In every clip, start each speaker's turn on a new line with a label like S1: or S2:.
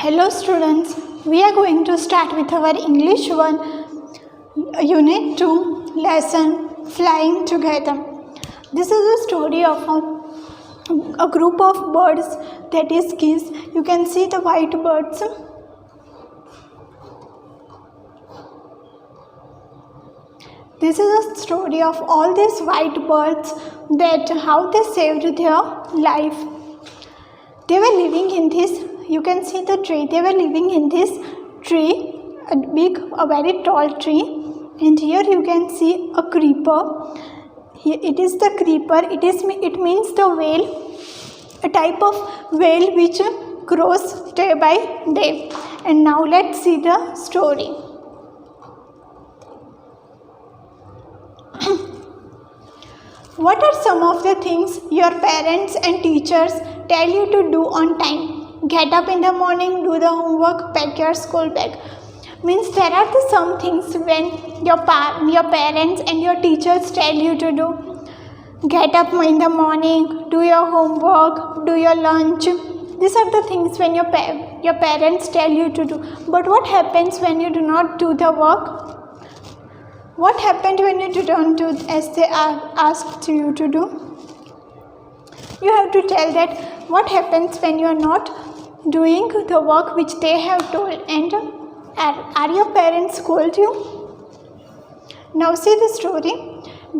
S1: Hello students, we are going to start with our English 1 Unit 2 lesson Flying Together. This is a story of a group of birds, that is geese. You can see the white birds. This is a story of all these white birds, that how they saved their life. They were living in this, you can see the tree, they were living in this tree, a very tall tree, and here you can see a creeper. Here it is the creeper, it means the whale, a type of whale which grows day by day. And now let's see the story. What are some of the things your parents and teachers tell you to do on time? Get up in the morning, do the homework, pack your school bag. Means there are some things when your parents and your teachers tell you to do. Get up in the morning, do your homework, do your lunch. These are the things when your parents tell you to do. But what happens when you do not do the work? What happened when you don't do as they asked you to do? You have to tell that what happens when you are not doing the work which they have told, and are your parents scold you? Now see the story.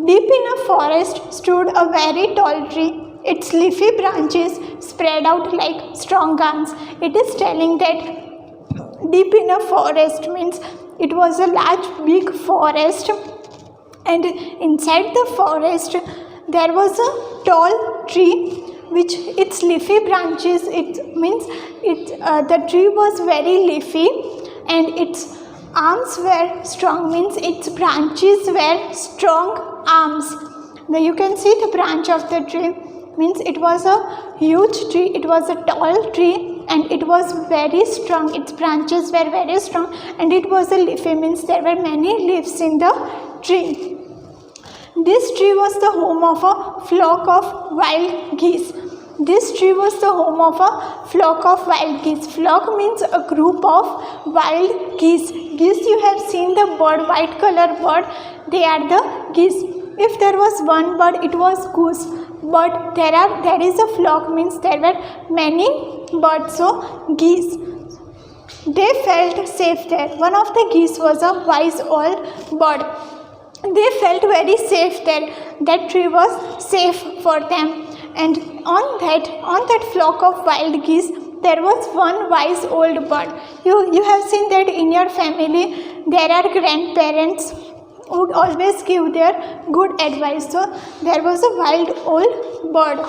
S1: Deep in a forest stood a very tall tree. Its leafy branches spread out like strong arms. It is telling that deep in a forest means it was a large big forest, and inside the forest there was a tall tree which its leafy branches, the tree was very leafy and its arms were strong, means its branches were strong arms. Now you can see the branch of the tree, means it was a huge tree, it was a tall tree, and it was very strong, its branches were very strong, and it was a leafy, means there were many leaves in the tree. This tree was the home of a flock of wild geese. This tree was the home of a flock of wild geese. Flock means a group of wild geese. Geese, you have seen the bird, white color bird, they are the geese. If there was one bird, it was goose. But there is a flock, means there were many birds, so geese. They felt safe there. One of the geese was a wise old bird. They felt very safe there. That tree was safe for them. And on that flock of wild geese, there was one wise old bird. You have seen that in your family there are grandparents who always give their good advice. So there was a wild old bird.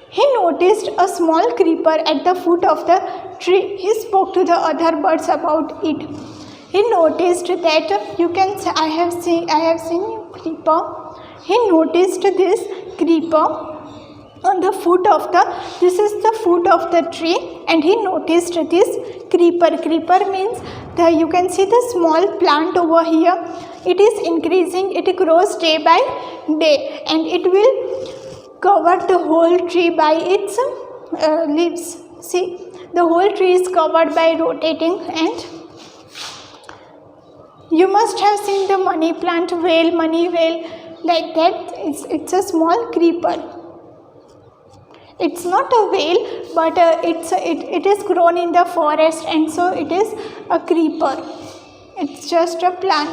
S1: He noticed a small creeper at the foot of the tree. He spoke to the other birds about it. He noticed that I have seen creeper. He noticed this creeper on the foot of this is the foot of the tree, and he noticed this creeper. Creeper means you can see the small plant over here. It is increasing, it grows day by day, and it will cover the whole tree by its leaves. See, the whole tree is covered by rotating, and you must have seen the money plant, money whale, like that. It's a small creeper. It's not a whale, but it is grown in the forest, and so it is a creeper. It's just a plant.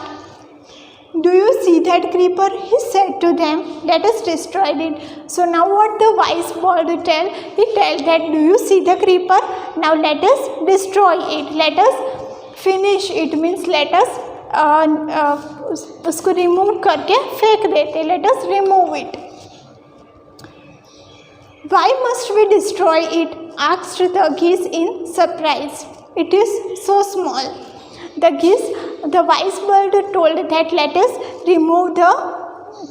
S1: Do you see that creeper? He said to them, let us destroy it. So now what the wise bird tell? He tells that, do you see the creeper? Now let us destroy it. Let us finish it, means let us उसको remove करके फेंक देते. Let us remove it. Why must we destroy it? Asked the geese in surprise. It is so small. The wise bird told that let us remove the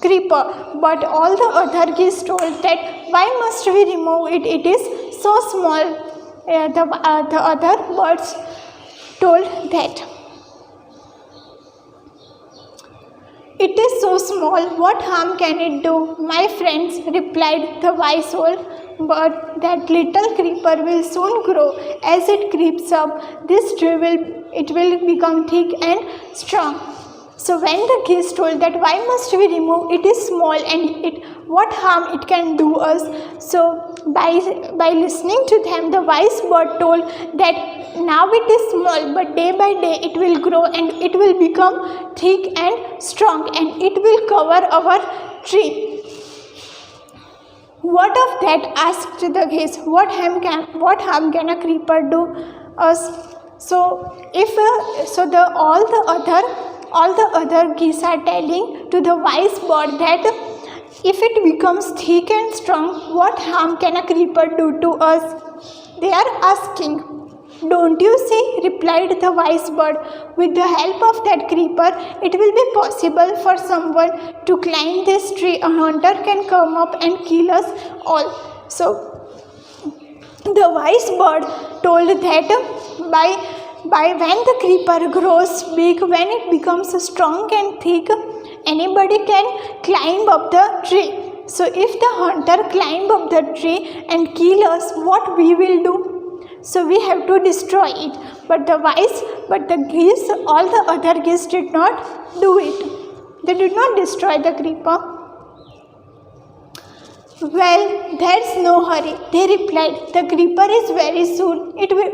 S1: creeper. But all the other geese told that why must we remove it? It is so small. The other birds told that. It is so small, what harm can it do? My friends, replied the wise old bird, that little creeper will soon grow. As it creeps up, this tree will become thick and strong. So when the geese told that why must we remove, it is small and what harm it can do us. So by listening to them, the wise bird told that now it is small, but day by day it will grow and it will become thick and strong and it will cover our tree. What of that? Asked the geese. What harm can a creeper do us? So all the other geese are telling to the wise bird that if it becomes thick and strong, what harm can a creeper do to us? They are asking. Don't you see, replied the wise bird, with the help of that creeper, it will be possible for someone to climb this tree. A hunter can come up and kill us all. So the wise bird told that by when the creeper grows big, when it becomes strong and thick, anybody can climb up the tree. So if the hunter climb up the tree and kill us, what we will do? So we have to destroy it. But the geese, all the other geese did not do it. They did not destroy the creeper. Well, there's no hurry, they replied. The creeper is very soon. It would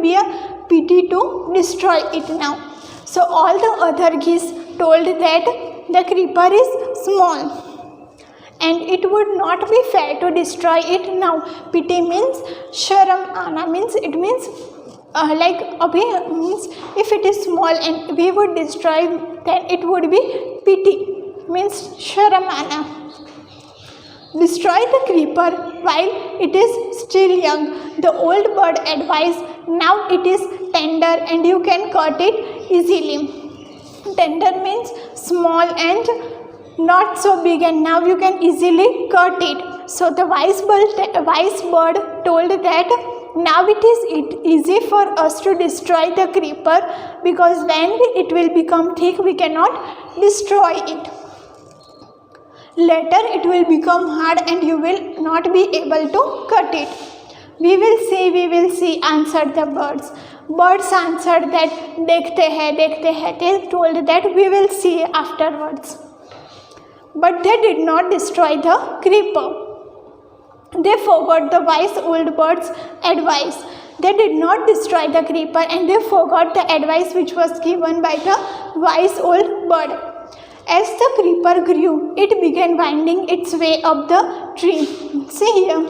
S1: be a pity to destroy it now. So all the other geese told that the creeper is small and it would not be fair to destroy it now. Pity means sharam ana, means it means like abhi means if it is small and we would destroy, then it would be pity, means sharam ana. Destroy the creeper while it is still young, the old bird advised. Now it is tender and you can cut it easily. Tender means small and not so big, and now you can easily cut it. So the wise bird told that now it is easy for us to destroy the creeper, because when it will become thick, we cannot destroy it. Later it will become hard and you will not be able to cut it. We will see, answered the birds. Birds answered that dekhte hai. They told that we will see afterwards. But they did not destroy the creeper. They forgot the wise old bird's advice. They did not destroy the creeper and they forgot the advice which was given by the wise old bird. As the creeper grew, it began winding its way up the tree. See here.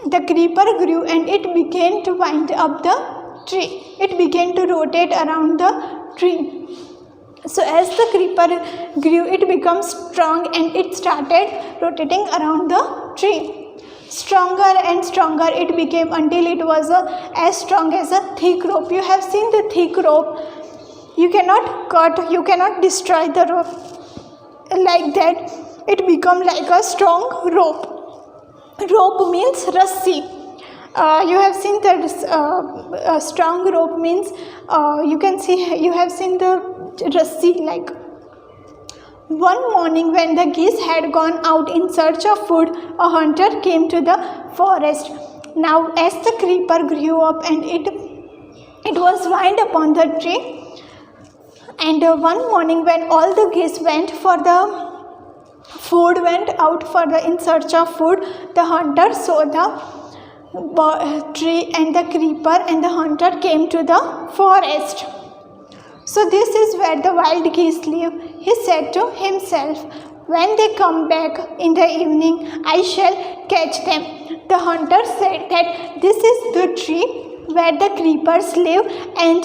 S1: The creeper grew and it began to wind up the tree. It began to rotate around the tree. So as the creeper grew, it became strong and it started rotating around the tree. Stronger and stronger it became until it was as strong as a thick rope. You have seen the thick rope. You cannot cut, you cannot destroy the rope like that. It became like a strong rope. Rope means rassi. You have seen that strong rope means you can see, you have seen the rassi like. One morning when the geese had gone out in search of food, a hunter came to the forest. Now as the creeper grew up and it was wound upon the tree, and one morning when all the geese went out in search of food, the hunter saw the tree and the creeper, and the hunter came to the forest. So this is where the wild geese live. He said to himself, when they come back in the evening, I shall catch them. The hunter said that this is the tree where the creepers live, and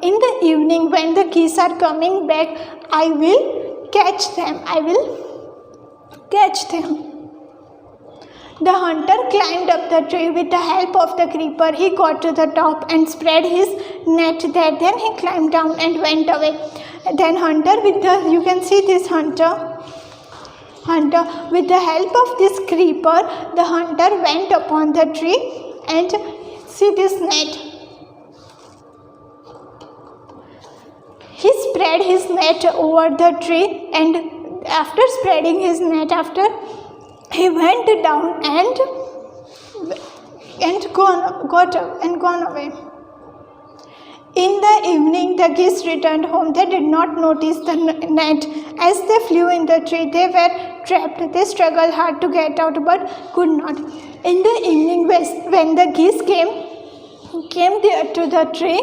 S1: in the evening when the geese are coming back, I will catch them. The hunter climbed up the tree with the help of the creeper. He got to the top and spread his net there. Then he climbed down and went away. Then you can see this hunter with the help of this creeper, the hunter went upon the tree and see this net. he spread his net over the tree, and after spreading his net, after he went down and gone away. In the evening, the geese returned home. They did not notice the net. As they flew in the tree, they were trapped. They struggled hard to get out, but could not. In the evening, when the geese came there to the tree,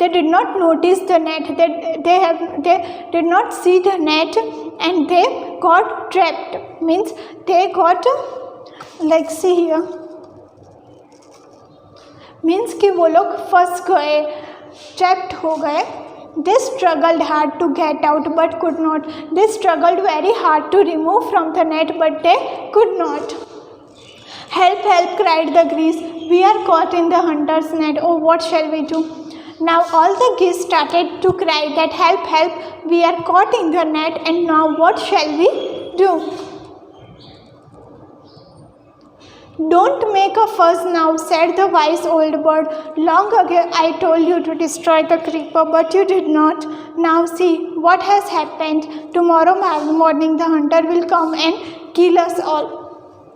S1: they did not notice the net. They did not see the net, and they got trapped. Means they got, like, see here, means कि वो लोग फंस गए, trapped हो गए. They struggled hard to get out but could not. They struggled very hard to remove from the net, but they could not. Help, help, cried the geese. We are caught in the hunter's net. Oh, what shall we do? Now all the geese started to cry that help, help, we are caught in the net, and now what shall we do? Don't make a fuss now, said the wise old bird. Long ago I told you to destroy the creeper, but you did not. Now see what has happened. Tomorrow morning the hunter will come and kill us all.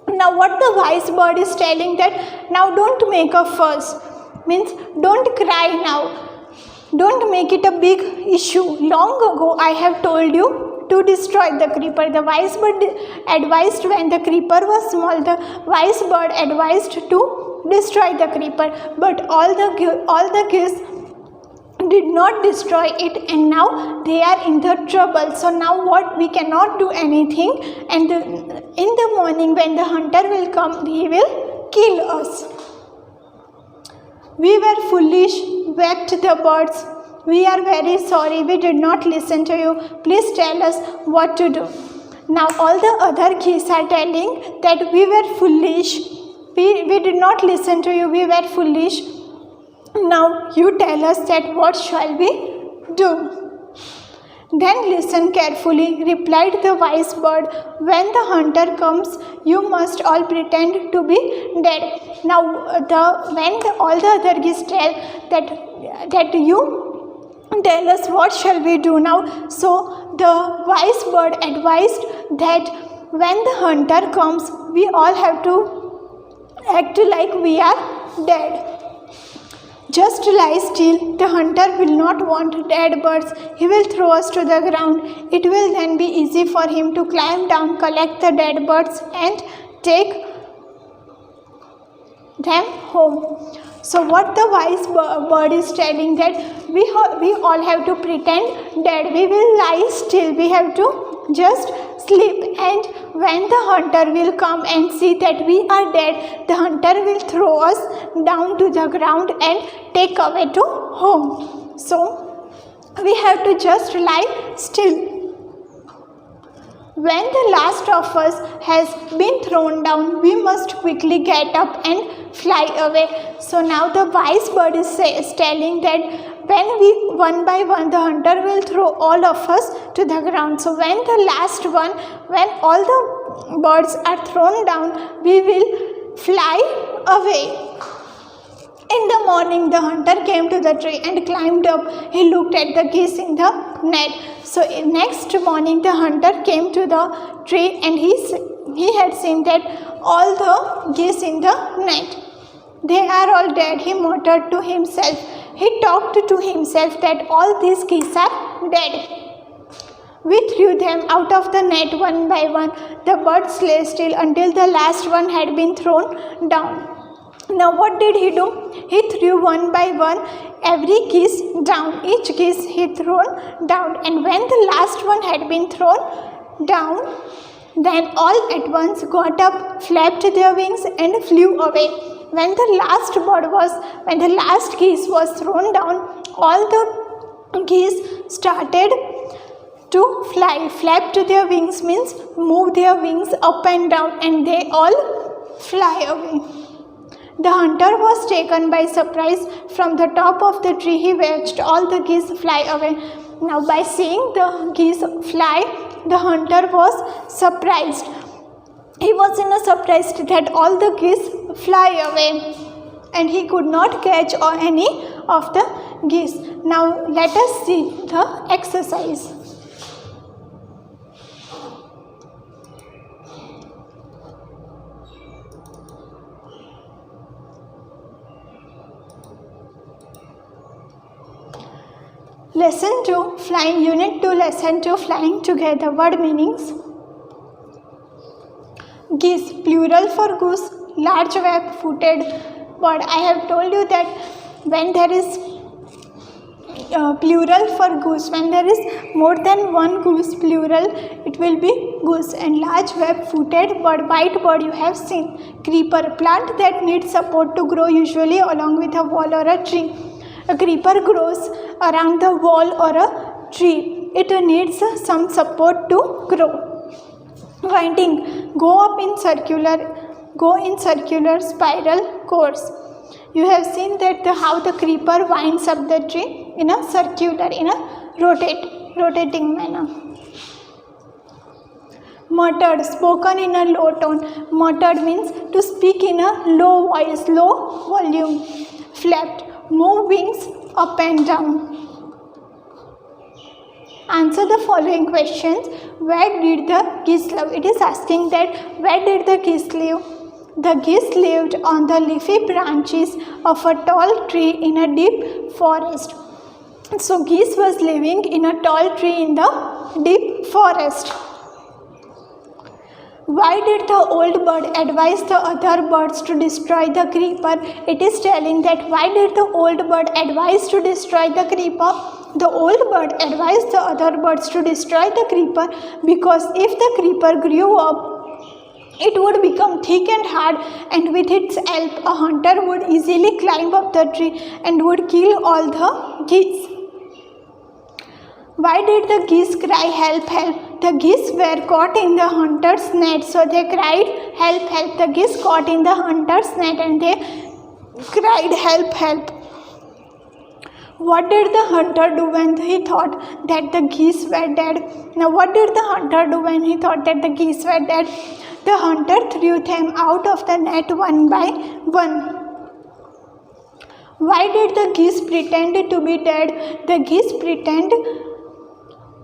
S1: Now what the wise bird is telling, that now don't make a fuss. Means don't cry now. Don't make it a big issue. Long ago I have told you to destroy the creeper. The wise bird advised when the creeper was small. The wise bird advised to destroy the creeper, but all the geese did not destroy it, and now they are in the trouble. So now what, we cannot do anything, and in the morning when the hunter will come, he will kill us. We were foolish, wept the birds. We are very sorry, we did not listen to you. Please tell us what to do. Now all the other geese are telling that we were foolish, we did not listen to you, we were foolish. Now you tell us that what shall we do? Then listen carefully, replied the wise bird. When the hunter comes, you must all pretend to be dead. Now all the other geese tell that you tell us what shall we do now. So the wise bird advised that when the hunter comes, we all have to act like we are dead. Just lie still. The hunter will not want dead birds. He will throw us to the ground. It will then be easy for him to climb down, collect the dead birds, and take them home. So what the wise bird is telling, that we all have to pretend dead. We will lie still. We have to just sleep, and when the hunter will come and see that we are dead, the hunter will throw us down to the ground and take away to home. So we have to just lie still. When the last of us has been thrown down, we must quickly get up and fly away. So now the wise bird is telling that when one by one, the hunter will throw all of us to the ground. So when the last one, when all the birds are thrown down, we will fly away. In the morning, the hunter came to the tree and climbed up. He looked at the geese in the net. So next morning, the hunter came to the tree, and he had seen that all the geese in the net, they are all dead. He muttered to himself. He talked to himself that all these geese are dead. We threw them out of the net one by one. The birds lay still until the last one had been thrown down. Now what did he do? He threw one by one every geese down. Each geese he thrown down, and when the last one had been thrown down, then all at once got up, flapped their wings, and flew away. When the last geese was thrown down, all the geese started to fly. Flapped their wings means move their wings up and down, and they all fly away. The hunter was taken by surprise. From the top of the tree, he watched all the geese fly away. Now, by seeing the geese fly, the hunter was surprised. He was in a surprise that all the geese fly away, and he could not catch any of the geese. Now let us see the exercise. Lesson 2, Flying, Unit 2, Lesson 2, Flying Together. Word meanings. Geese, plural for goose, large web-footed bird. I have told you that when there is plural for goose, when there is more than one goose, plural, it will be goose. And large web-footed bird, white bird you have seen. Creeper, plant that needs support to grow, usually along with a wall or a tree. A creeper grows around the wall or a tree. It needs some support to grow. Winding, go in circular spiral course. You have seen that how the creeper winds up the tree in a circular, in a rotating manner. Muttered, spoken in a low tone. Muttered means to speak in a low voice, low volume. Flapped, move wings up and down. Answer the following questions. Where did the geese live? It is asking that where did the geese live? The geese lived on the leafy branches of a tall tree in a deep forest. So geese was living in a tall tree in the deep forest. Why did the old bird advise the other birds to destroy the creeper? It is telling that why did the old bird advise to destroy the creeper? The old bird advised the other birds to destroy the creeper because if the creeper grew up, it would become thick and hard, and with its help a hunter would easily climb up the tree and would kill all the geese. Why did the geese cry, help, help? The geese were caught in the hunter's net, so they cried, help, help. The geese caught in the hunter's net and they cried, help, help. What did the hunter do when he thought that the geese were dead? Now, what did the hunter do when he thought that the geese were dead? The hunter threw them out of the net one by one. Why did the geese pretend to be dead? The geese pretend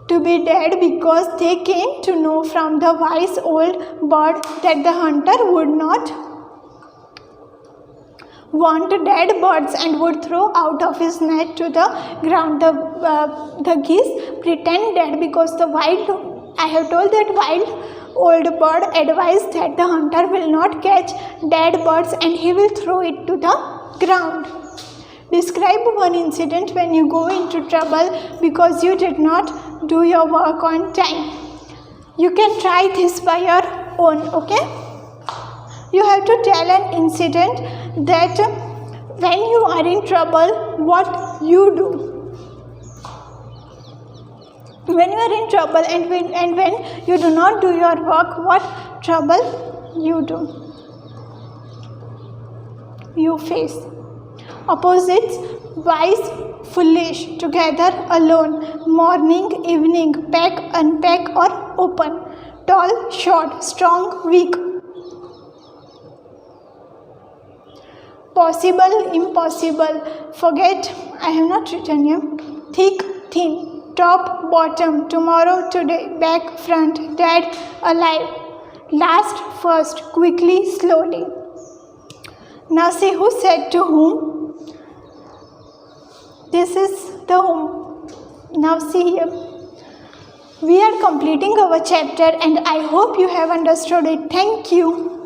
S1: to be dead because they came to know from the wise old bird that the hunter would not want dead birds and would throw out of his net to the ground. The geese pretend dead because I have told that wild old bird advised that the hunter will not catch dead birds and he will throw it to the ground. Describe one incident when you go into trouble because you did not do your work on time. You can try this by your own, okay? You have to tell an incident that when you are in trouble, what you do. When you are in trouble and when you do not do your work, what trouble you do. You face. Opposites, wise, foolish, together, alone, morning, evening, pack, unpack or open, tall, short, strong, weak. Possible, impossible, forget, I have not written here, thick, thin, top, bottom, tomorrow, today, back, front, dead, alive, last, first, quickly, slowly. Now see who said to whom. This is the whom. Now see here. We are completing our chapter and I hope you have understood it. Thank you.